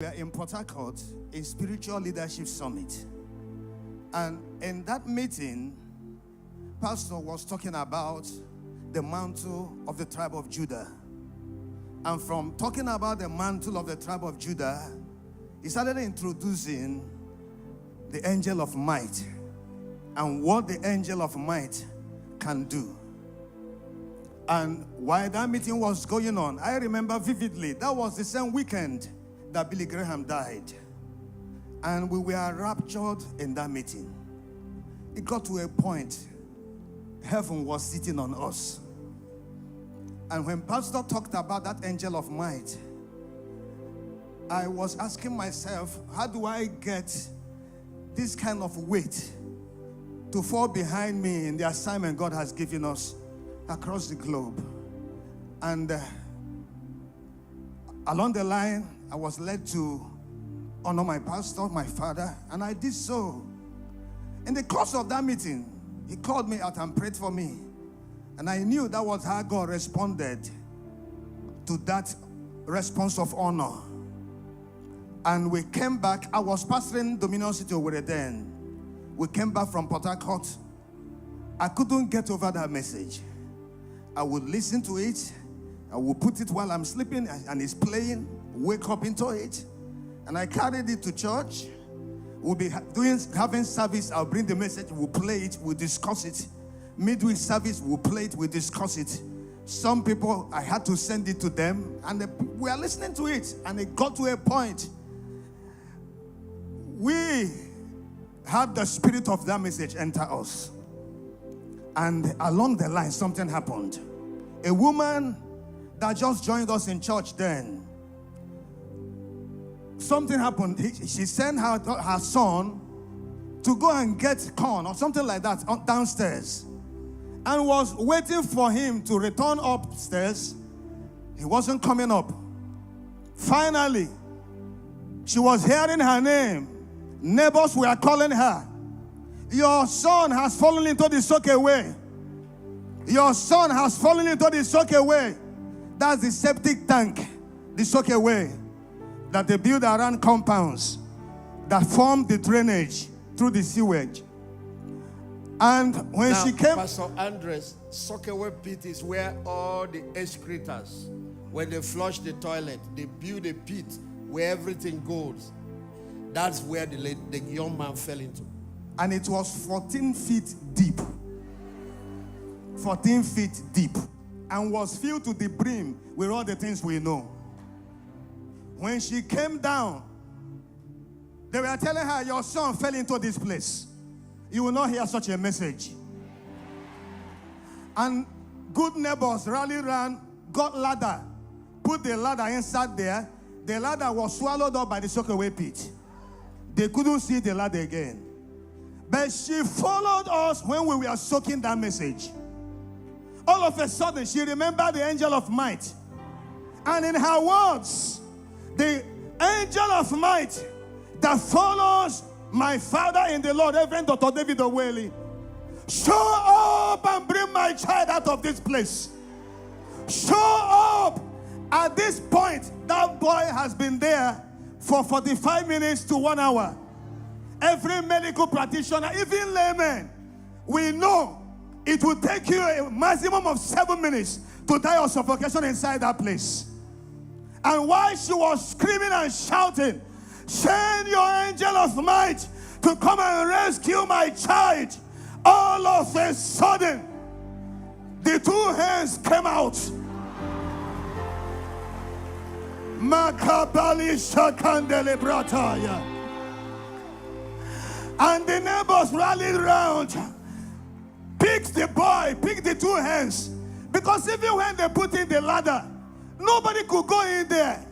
We are in Port Harcourt, a spiritual leadership summit. And in that meeting, Pastor was talking about the mantle of the tribe of Judah. And from talking about the mantle of the tribe of Judah, he started introducing the angel of might and what the angel of might can do. And while that meeting was going on, I remember vividly, that was the same weekend that Billy Graham died. And we were raptured in that meeting. It got to a point, heaven was sitting on us. And when Pastor talked about that angel of might, I was asking myself, how do I get this kind of weight to fall behind me in the assignment God has given us across the globe? And along the line, I was led to honor my pastor, my father, and I did so. In the course of that meeting, he called me out and prayed for me. And I knew that was how God responded to that response of honor. And we came back. I was pastoring Dominion City over then. We came back from Port Harcourt. I couldn't get over that message. I would listen to it. I would put it while I'm sleeping and it's playing. Wake up into it. And I carried it to church. We'll be having service. I'll bring the message. We'll play it. We'll discuss it. Midweek service, we'll play it. We'll discuss it. Some people, I had to send it to them. And we are listening to it. And it got to a point. We had the spirit of that message enter us. And along the line, something happened. A woman that just joined us in church then, something happened. She sent her son to go and get corn or something like that downstairs, and was waiting for him to return upstairs. He wasn't coming up. Finally, she was hearing her name. Neighbors were calling her. Your son has fallen into the soakaway. Your son has fallen into the soakaway. That's the septic tank, the soakaway that they build around compounds that form the drainage through the sewage. And when she came... Pastor Andres, soakaway pit is where all the excretors, when they flush the toilet, they build a pit where everything goes. That's where the young man fell into. And it was 14 feet deep. 14 feet deep. And was filled to the brim with all the things we know. When she came down, they were telling her, your son fell into this place. You will not hear such a message. And good neighbors rallied around, got ladder, put the ladder inside there. The ladder was swallowed up by the soakaway pit. They couldn't see the ladder again. But she followed us when we were soaking that message. All of a sudden, she remembered the angel of might. And in her words, the angel of might that follows my father in the Lord, Reverend Dr. David Oweli, show up and bring my child out of this place. Show up. At this point, that boy has been there for 45 minutes to 1 hour. Every medical practitioner, even layman, we know it will take you a maximum of 7 minutes to die of suffocation inside that place. And while she was screaming and shouting, send your angel of might to come and rescue my child, all of a sudden, the two hands came out. Makabali Shakandele Brataya. And the neighbors rallied around, picked the boy, picked the two hands. Because even when they put in the ladder, nobody could go in there.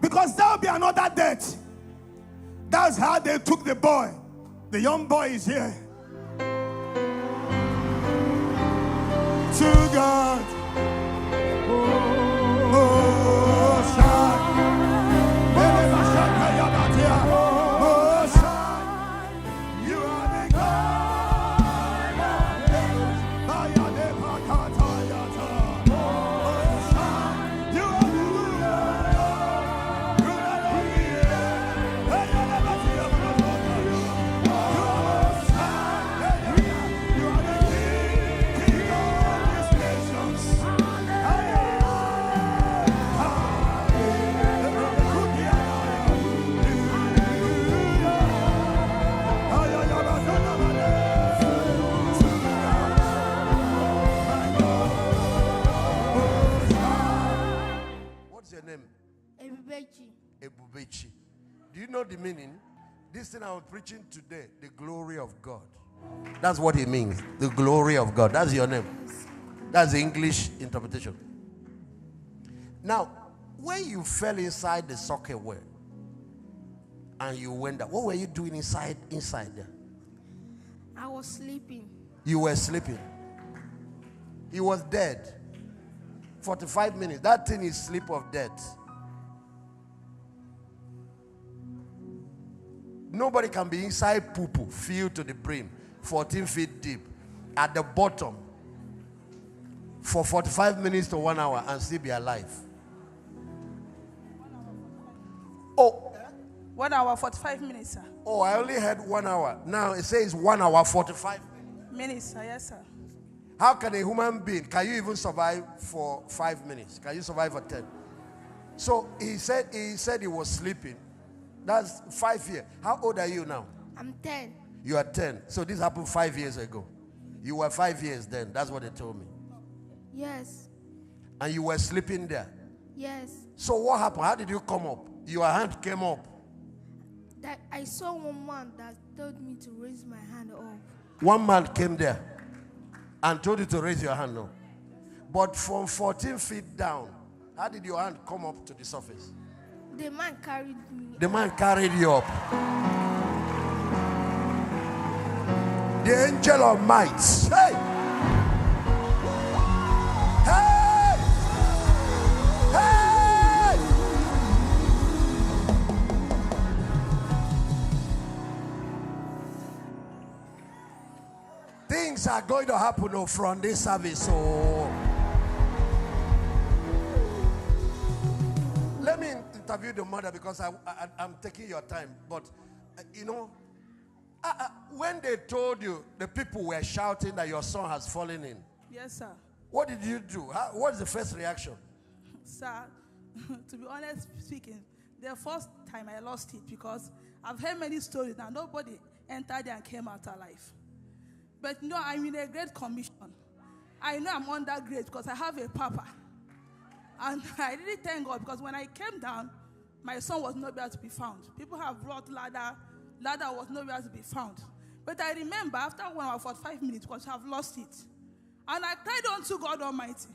Because there will be another death. That's how they took the boy. The young boy is here. To God. You are the God. Do you know the meaning? This thing I'm preaching today, the glory of God. That's what it means. The glory of God. That's your name. That's the English interpretation. Now, when you fell inside the socket well and you went there, what were you doing inside there? I was sleeping. You were sleeping. He was dead. 45 minutes. That thing is sleep of death. Nobody can be inside poo-poo, filled to the brim, 14 feet deep, at the bottom, for 45 minutes to 1 hour and still be alive. Oh. 1 hour, 45 minutes, sir. Oh, I only had 1 hour. Now it says 1 hour, 45 minutes, sir. Yes, sir. How can a human being, can you even survive for 5 minutes? Can you survive for 10? So he said he was sleeping. That's 5 years. How old are you now? I'm 10. You are 10. So this happened 5 years ago. You were 5 years then. That's what they told me. Yes. And you were sleeping there. Yes. So what happened? How did you come up? Your hand came up. That I saw one man that told me to raise my hand up. One man came there and told you to raise your hand up. But from 14 feet down, how did your hand come up to the surface? The man carried me. The man carried you up. The angel of might. Hey! Hey! Hey! Things are going to happen from this service. Let me interview the mother because I'm taking your time. But, when they told you, the people were shouting that your son has fallen in. Yes, sir. What did you do? What is the first reaction? Sir, to be honest speaking, the first time I lost it because I've heard many stories and nobody entered there and came out alive. But no, I'm in a great commission. I know I'm under grace because I have a papa. And I really thank God because when I came down, my son was nowhere to be found. People have brought ladder was nowhere to be found. But I remember after 1 hour 45 minutes because I've lost it. And I cried unto God Almighty.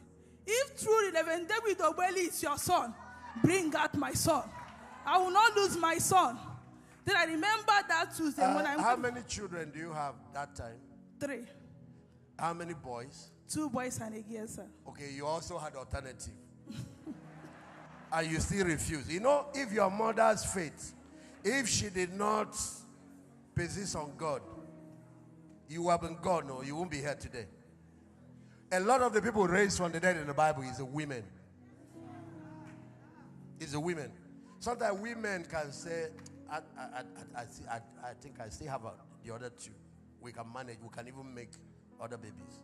If truly Reverend David Obeli is your son, bring out my son. I will not lose my son. Then I remember that Tuesday when I... How many children do you have that time? 3. How many boys? 2 boys and a girl, sir. Okay, you also had alternative. And you still refuse. If your mother's faith, if she did not persist on God, you have been gone, or you won't be here today. A lot of the people raised from the dead in the Bible is the women. It's the women. Sometimes women can say, I think I still have the other 2. We can manage. We can even make other babies.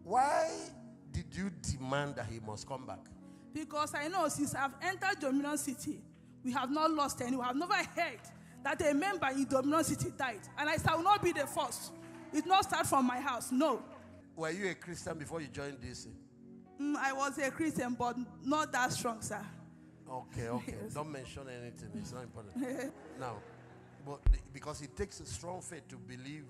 Why did you demand that he must come back? Because I know since I've entered Dominion City, we have not lost any. We have never heard that a member in Dominion City died. And I said, I will not be the first. It will not start from my house. No. Were you a Christian before you joined DC? I was a Christian, but not that strong, sir. Okay. Yes. Don't mention anything. It's not important. Now, but because it takes a strong faith to believe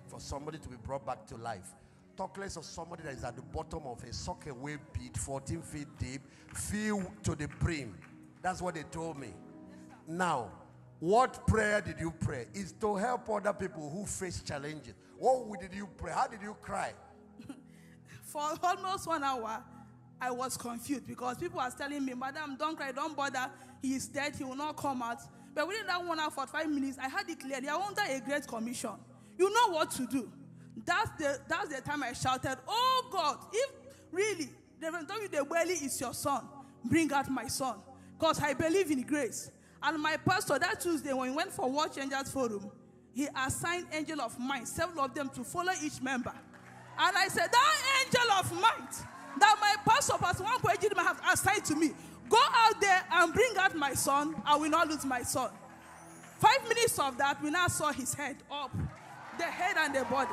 for somebody to be brought back to life. Talk less of somebody that is at the bottom of a sockaway pit, 14 feet deep, filled to the brim. That's what they told me. Now, what prayer did you pray? Is to help other people who face challenges. What did you pray? How did you cry? For almost 1 hour, I was confused because people were telling me, Madam, don't cry, don't bother. He is dead, he will not come out. But within that 1 hour, 45 minutes, I had it clearly. I am under a great commission. You know what to do. That's the time I shouted, oh God, if really Reverend David Obeli is your son, bring out my son. Because I believe in grace. And my pastor, that Tuesday, when we went for Watch Angels Forum, he assigned angel of might, several of them to follow each member. And I said, that angel of might that my pastor, Pastor Wanko have assigned to me, go out there and bring out my son. I will not lose my son. 5 minutes of that, we now saw his head up, the head and the body.